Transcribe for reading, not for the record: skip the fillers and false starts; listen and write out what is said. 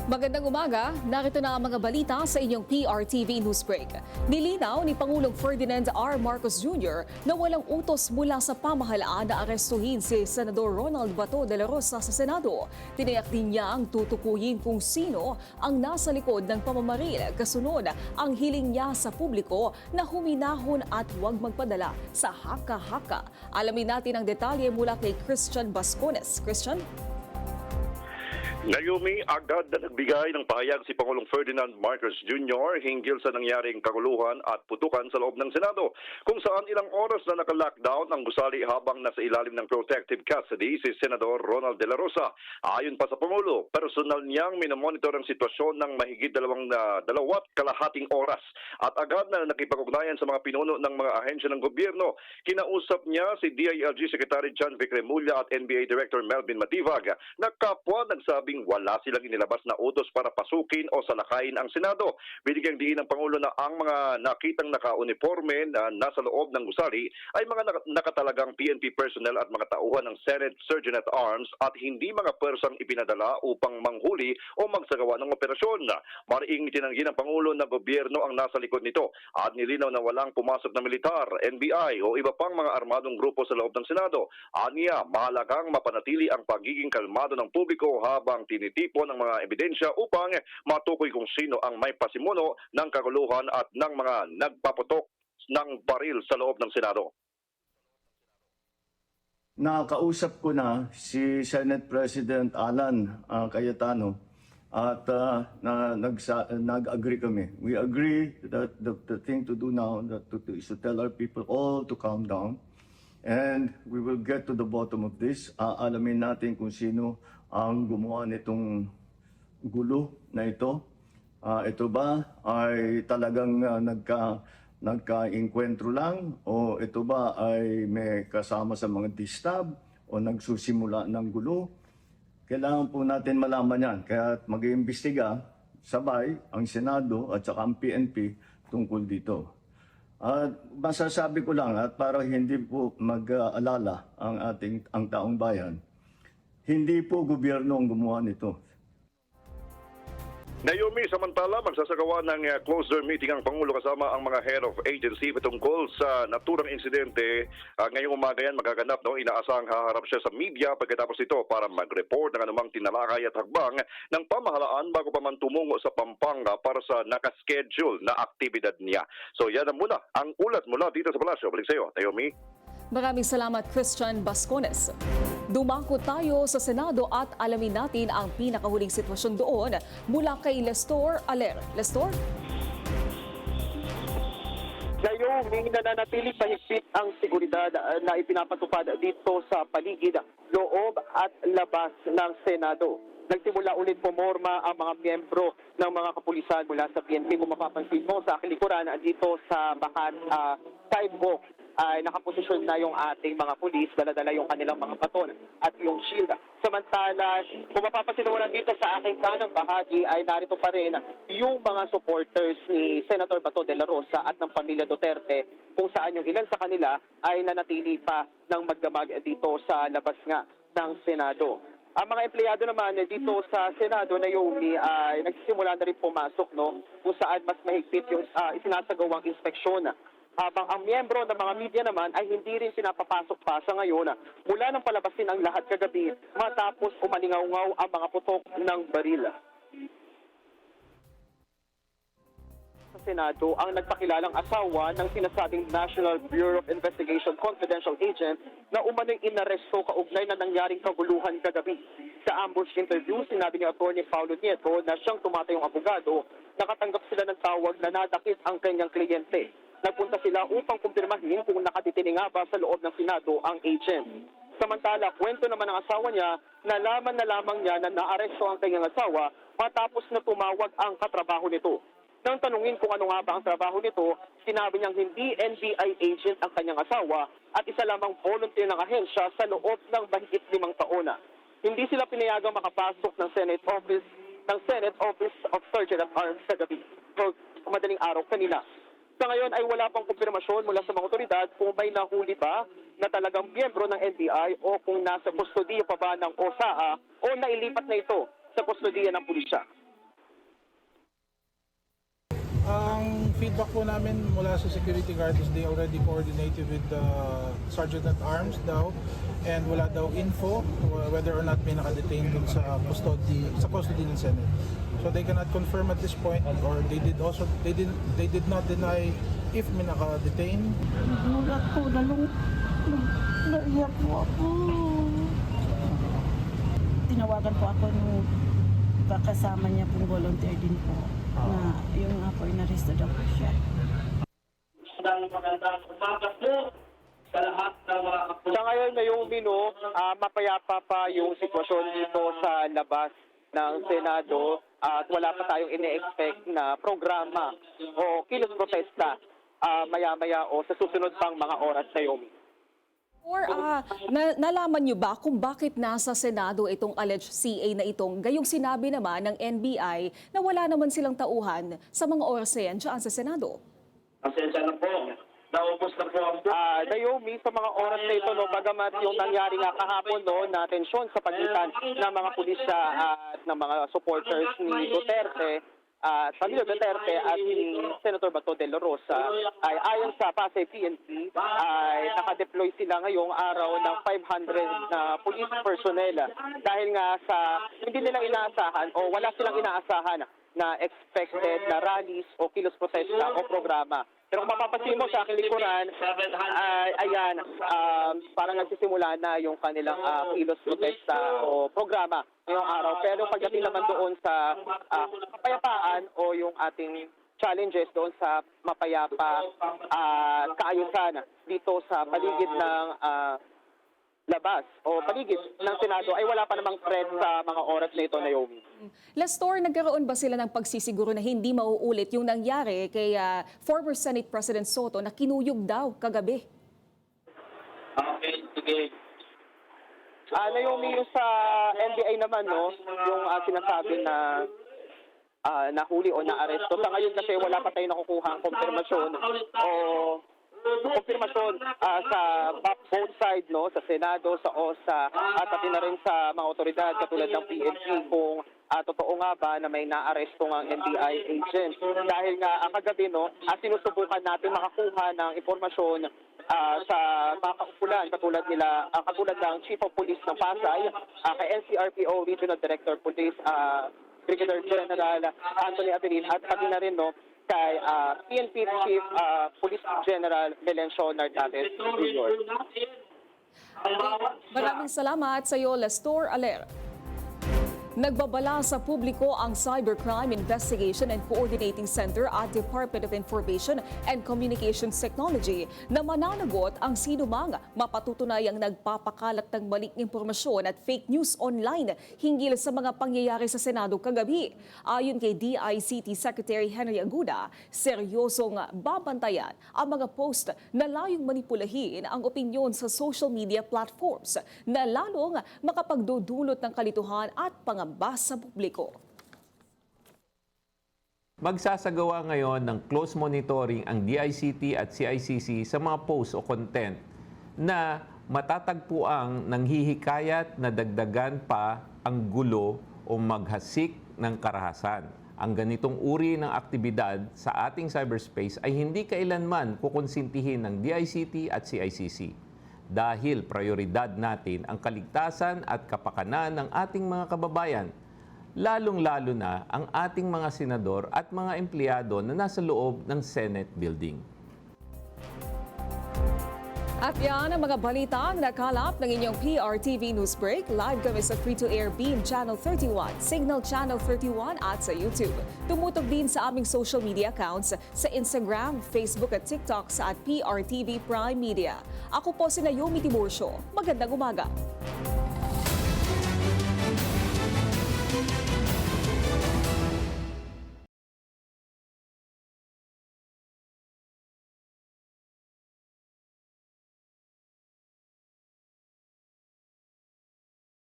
Magandang umaga, narito na ang mga balita sa inyong PRTV Newsbreak. Nilinaw ni Pangulong Ferdinand R. Marcos Jr. na walang utos mula sa pamahalaan na arestuhin si Senador Ronald Bato de la Rosa sa Senado. Tiniyak din niya ang tutukuyin kung sino ang nasa likod ng pamamaril. Kasunod, ang hiling niya sa publiko na huminahon at huwag magpadala sa haka-haka. Alamin natin ang detalye mula kay Christian Bascones. Christian? Naomi, agad na nagbigay ng pahayag si Pangulong Ferdinand Marcos Jr. hinggil sa nangyaring kaguluhan at putukan sa loob ng Senado, kung saan ilang oras na naka-lockdown ang gusali habang nasa ilalim ng protective custody si Senador Ronald de la Rosa. Ayon pa sa Pangulo, personal niyang minomonitor ang sitwasyon ng mahigit dalawat kalahating oras at agad na nakipag-ugnayan sa mga pinuno ng mga ahensya ng gobyerno. Kinausap niya si DILG Secretary John Vic Remulla at NBA Director Melvin Matibag na kapwa nagsabing wala silang inilabas na utos para pasukin o salakayin ang Senado. Binigyang diin ng Pangulo na ang mga nakitang naka-uniforme na nasa loob ng gusali ay mga nakatalagang PNP personnel at mga tauhan ng Senate Sergeant at Arms at hindi mga persang ipinadala upang manghuli o magsagawa ng operasyon. Mariing itinanggi ng Pangulo na gobyerno ang nasa likod nito at nilinaw na walang pumasok na militar, NBI o iba pang mga armadong grupo sa loob ng Senado. Aniya, mahalagang mapanatili ang pagiging kalmado ng publiko habang tinitipon ng mga ebidensya upang matukoy kung sino ang may pasimuno ng kaguluhan at ng mga nagpaputok ng baril sa loob ng Senado. Nakausap ko na si Senate President Alan Cayetano at nag-agree kami. We agree that the thing to do now is to tell our people all to calm down and we will get to the bottom of this. Alamin natin kung sino ang gumawa nitong gulo na ito. Ito ba ay talagang nagka-inkwentro lang o ito ba ay may kasama sa mga distab o nagsusimula ng gulo? Kailangan po natin malaman yan. Kaya mag-iimbestiga sabay ang Senado at saka ang PNP tungkol dito. At masasabi ko lang at para hindi po mag-alala ang taong bayan, hindi po gobyerno ang gumawa nito. Naomi, samantala, magsasagawa ng closed-door meeting ang Pangulo kasama ang mga head of agency patungkol sa naturang insidente. Ngayong umaga yan magaganap, inaasahang haharap siya sa media pagkatapos ito para mag-report ng anumang tinalakay at hagbang ng pamahalaan bago pa man tumungo sa Pampanga para sa nakaschedule na aktibidad niya. So yan na muna ang ulat mula dito sa Palasyo. Balik sa iyo, Naomi. Maraming salamat, Christian Bascones. Dumako tayo sa Senado at alamin natin ang pinakahuling sitwasyon doon mula kay Lestor Aler. Lestor? Ngayon, may nananatili pahigpit ang seguridad na ipinapatupad dito sa paligid, loob at labas ng Senado. Nagsimula ulit pumorma ang mga miyembro ng mga kapulisan mula sa PNP. Kung mapapansin mo sa aking likuran, dito sa Bakat sidewalk, ay nakaposisyon na yung ating mga pulis, dala-dala yung kanilang mga baton at yung shield. Samantala, kung mapapansin mo lang dito sa aking kanang bahagi ay narito pa rin yung mga supporters ni Senator Bato de la Rosa at ng pamilya Duterte, kung saan yung ilan sa kanila ay nanatili pa ng magdamag dito sa labas nga ng Senado. Ang mga empleyado naman dito sa Senado na Naomi ay nagsisimula na rin pumasok, kung saan mas mahigpit yung isinasagawang inspeksyon. Habang ang miyembro ng mga media naman ay hindi rin pinapapasok pa sa ngayon mula nang palabasin ang lahat kagabi matapos umalingaw-ngaw ang mga putok ng baril. Sa Senado, ang nagpakilalang asawa ng sinasabing National Bureau of Investigation confidential agent na umano'y inaresto kaugnay na nangyaring kaguluhan kagabi. Sa ambush interview, sinabi ni Atty. Paulo Nieto na siyang tumatayong abogado, nakatanggap sila ng tawag na nadakit ang kanyang kliyente. Nagpunta sila upang kumpirmahin kung nakatitining nga ba sa loob ng Senado ang agent. Samantala, kwento naman ng asawa niya, nalaman na lamang niya na naaresto ang kanyang asawa matapos na tumawag ang katrabaho nito. Nang tanungin kung ano nga ba ang trabaho nito, sinabi niyang hindi NBI agent ang kanyang asawa at isa lamang volunteer ng ahensya sa loob ng mahigit 5 taon. Hindi sila pinayagang makapasok ng Senate Office of Sergeant at Arms sa gabi o madaling araw kanina. Sa ngayon ay wala pang kumpirmasyon mula sa mga otoridad kung may nahuli ba na talagang miyembro ng NBI o kung nasa kustodiya pa ba ng OSAA o nailipat na ito sa kustodiya ng pulisya. feedback po namin mula sa security guard is they already coordinated with the Sergeant at Arms daw and wala daw info whether or not may nakadetain dun sa custody ng Senate. So they cannot confirm at this point, or they did not deny if may nakadetain. Nagulat po, naiyak po ako. Tinawagan po ako nung kakasama niya pong volunteer din po na yung nga po, inaresto daw po siya. Sa ngayon na yung Mino, mapayapa pa yung sitwasyon dito sa labas ng Senado at wala pa tayong ine-expect na programa o kilos protesta maya-maya o sa susunod pang mga oras na yun. Or nalaman niyo ba kung bakit nasa Senado itong alleged CA na itong gayong sinabi naman ng NBI na wala naman silang tauhan sa mga oras na yan dyan sa Senado? Pasensya na po. Naubos na po ang Naomi, sa mga oras na ito, no, bagamat yung nangyari nga kahapon no, na tensyon sa pagitan ng mga pulisya at ng mga supporters ni Duterte, Pamilya Duterte at ni Senator Bato de la Rosa, ay ayon sa Pasay PNP, ay nakadeploy sila ngayong araw ng 500 na police personnel dahil nga sa hindi nila inaasahan o wala silang inaasahan na expected na rallies o kilos protesta o programa. Pero kung mapapansin mo sa aking likuran, ayan, parang nagsisimula na yung kanilang kilos protesta o programa ngayong araw. Pero pagdating naman doon sa kapayapaan o yung ating challenges doon sa mapayapa at kaayusan dito sa paligid ng labas o paligid ng Senado ay wala pa namang threat sa mga oras na ito, Naomi. Lestor, nagkaroon ba sila ng pagsisiguro na hindi mauulit yung nangyari kay former Senate President Soto na kinuyog daw kagabi? Okay, sige. Naomi, yung sa NBI naman, no, yung sinasabi na nahuli o naaresto. Sa ngayon kasi wala pa tayo nakukuha ang konfirmasyon sa both side, no, sa Senado, sa OSA at pati na rin sa mga otoridad katulad ng PNP kung totoo nga ba na may naaresto ng NBI agent. Dahil nga kagabi, no, sinusubukan natin makakuha ng impormasyon sa mga kaupulan katulad ng Chief of Police ng Pasay, kay NCRPO Regional Director Police Brigadier General Anthony Adelin at pati na rin, no, kay PNP Chief Police General Melencio Nartates Jr. Maraming salamat sa iyo, Lestor Aler. Nagbabala sa publiko ang Cybercrime Investigation and Coordinating Center at Department of Information and Communications Technology na mananagot ang sinumang mapatutunayang nagpapakalat ng maling impormasyon at fake news online hinggil sa mga pangyayari sa Senado kagabi. Ayon kay DICT Secretary Henry Aguda, seryosong babantayan ang mga post na layong manipulahin ang opinyon sa social media platforms na lalong makapagdudulot ng kalituhan at pangamba sa publiko. Magsasagawa ngayon ng close monitoring ang DICT at CICC sa mga posts o content na matatagpuang nanghihikayat na dagdagan pa ang gulo o maghasik ng karahasan. Ang ganitong uri ng aktibidad sa ating cyberspace ay hindi kailanman kukonsintihin ng DICT at CICC dahil prioridad natin ang kaligtasan at kapakanan ng ating mga kababayan, lalong-lalo na ang ating mga senador at mga empleyado na nasa loob ng Senate building. At yan ang mga balita ang nakalap ng inyong PRTV Newsbreak. Live kami sa free-to-air Beam Channel 31, Signal Channel 31 at sa YouTube. Tumutok din sa aming social media accounts sa Instagram, Facebook at TikTok sa @PRTV Prime Media. Ako po si Naomi Tiburcio. Magandang umaga.